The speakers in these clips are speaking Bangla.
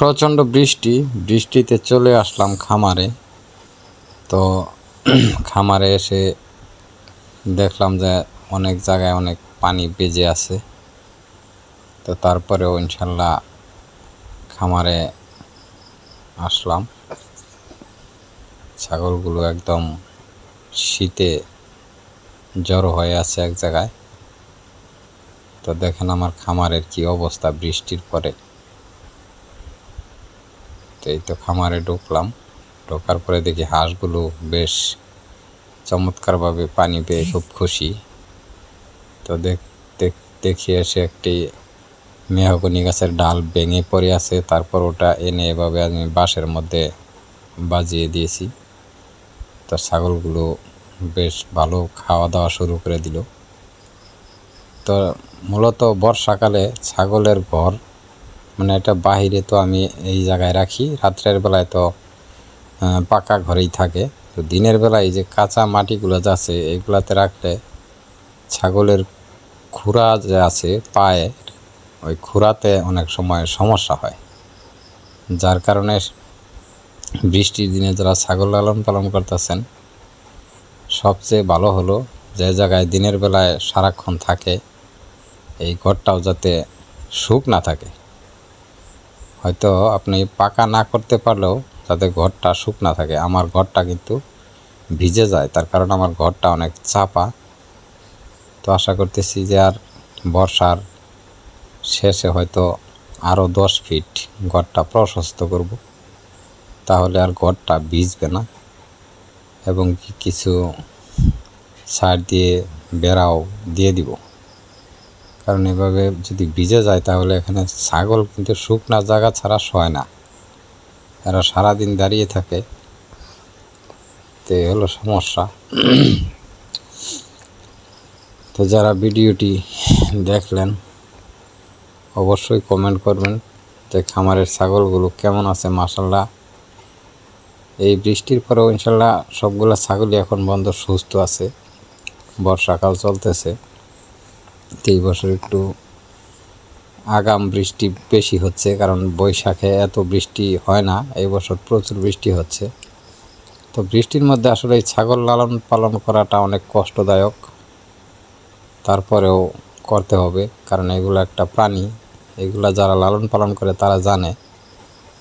প্রচণ্ড বৃষ্টিতে চলে আসলাম খামারে। তো খামারে এসে দেখলাম যে অনেক জায়গায় অনেক পানি বেজে আছে। তো তারপরেও ইনশাল্লাহ খামারে আসলাম। ছাগলগুলো একদম শীতে জড়ো হয়ে আছে এক জায়গায়। তো দেখেন আমার খামারের কি অবস্থা বৃষ্টির পরে। তো এই তো খামারে ঢোকার পরে দেখি হাঁসগুলো বেশ চমৎকারভাবে পানি পেয়ে খুব খুশি। তো দেখি এসে একটি মেহগনি গাছের ডাল ভেঙে পড়ে আছে, তারপর ওটা এনে এভাবে আমি বাঁশের মধ্যে বাজিয়ে দিয়েছি। তো ছাগলগুলো বেশ ভালো খাওয়া দাওয়া শুরু করে দিল। তো মূলত বর্ষাকালে ছাগলের ঘর মানে এটা বাহিরে, তো আমি এই জায়গায় রাখি। রাত্রের বেলায় তো পাকা ঘরেই থাকে। তো দিনের বেলায় এই যে কাঁচা মাটিগুলো আছে এইগুলাতে রাখলে ছাগলের খুরা যে আছে পায়ের, ওই খুরাতে অনেক সময় সমস্যা হয়। যার কারণে বৃষ্টির দিনে যারা ছাগল লালন পালন করতেছেন, সবচেয়ে ভালো হলো যে জায়গায় দিনের বেলায় সারাক্ষণ থাকে এই ঘরটাও যাতে শুকনা থাকে। হয়তো আপনি পাকা না করতে পারলেও যাতে ঘরটা শুকনা থাকে। আমার ঘরটা কিন্তু ভিজে যায়, তার কারণ আমার ঘরটা অনেক চাপা। তো আশা করতেছি যে আর বর্ষার শেষে হয়তো আরও 10 ফিট ঘরটা প্রশস্ত করব, তাহলে আর ঘরটা ভিজবে না। এবং কিছু সাইড দিয়ে বেড়াও দিয়ে দিব, কারণ এভাবে যদি ভিজে যায় তাহলে এখানে ছাগল কিন্তু শুকনা জায়গা ছাড়া শোয় না, এরা সারাদিন দাঁড়িয়ে থাকে। তো এই হলো সমস্যা। তো যারা ভিডিওটি দেখলেন অবশ্যই কমেন্ট করবেন যে খামারের ছাগলগুলো কেমন আছে। মাশাআল্লাহ এই বৃষ্টির পরেও ইনশাল্লাহ সবগুলো ছাগলই এখন বন্ধ সুস্থ আছে। বর্ষাকাল চলতেছে, এই বছর একটু আগাম বৃষ্টি বেশি হচ্ছে, কারণ বৈশাখে এত বৃষ্টি হয় না, এই বছর প্রচুর বৃষ্টি হচ্ছে। তো বৃষ্টির মধ্যে আসলে এই ছাগল লালন পালন করাটা অনেক কষ্টদায়ক, তারপরেও করতে হবে, কারণ এগুলো একটা প্রাণী। এগুলা যারা লালন পালন করে তারা জানে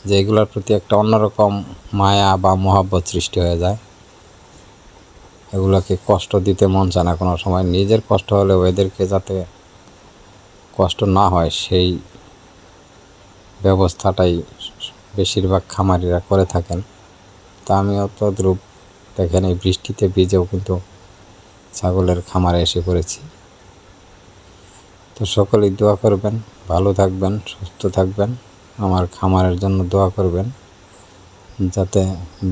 যে এগুলোর প্রতি একটা অন্যরকম মায়া বা মহব্বত সৃষ্টি হয়ে যায়। এগুলোকে কষ্ট দিতে মন চায় না কোনো সময়। নিজের কষ্ট হলেও এদেরকে যাতে কষ্ট না হয় সেই ব্যবস্থাটাই বেশিরভাগ খামারিরা করে থাকেন। তা আমিও তদ্রূপ দেখেন এই বৃষ্টিতে ভিজেও কিন্তু ছাগলের খামারে এসে পড়েছি। তো সকলেই দোয়া করবেন, ভালো থাকবেন, সুস্থ থাকবেন, আমার খামারের জন্য দোয়া করবেন যাতে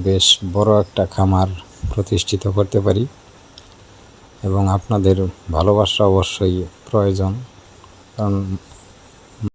বেশ বড় একটা খামার প্রতিষ্ঠিত করতে পারি। এবং আপনাদের ভালোবাসা অবশ্যই প্রয়োজন, কারণ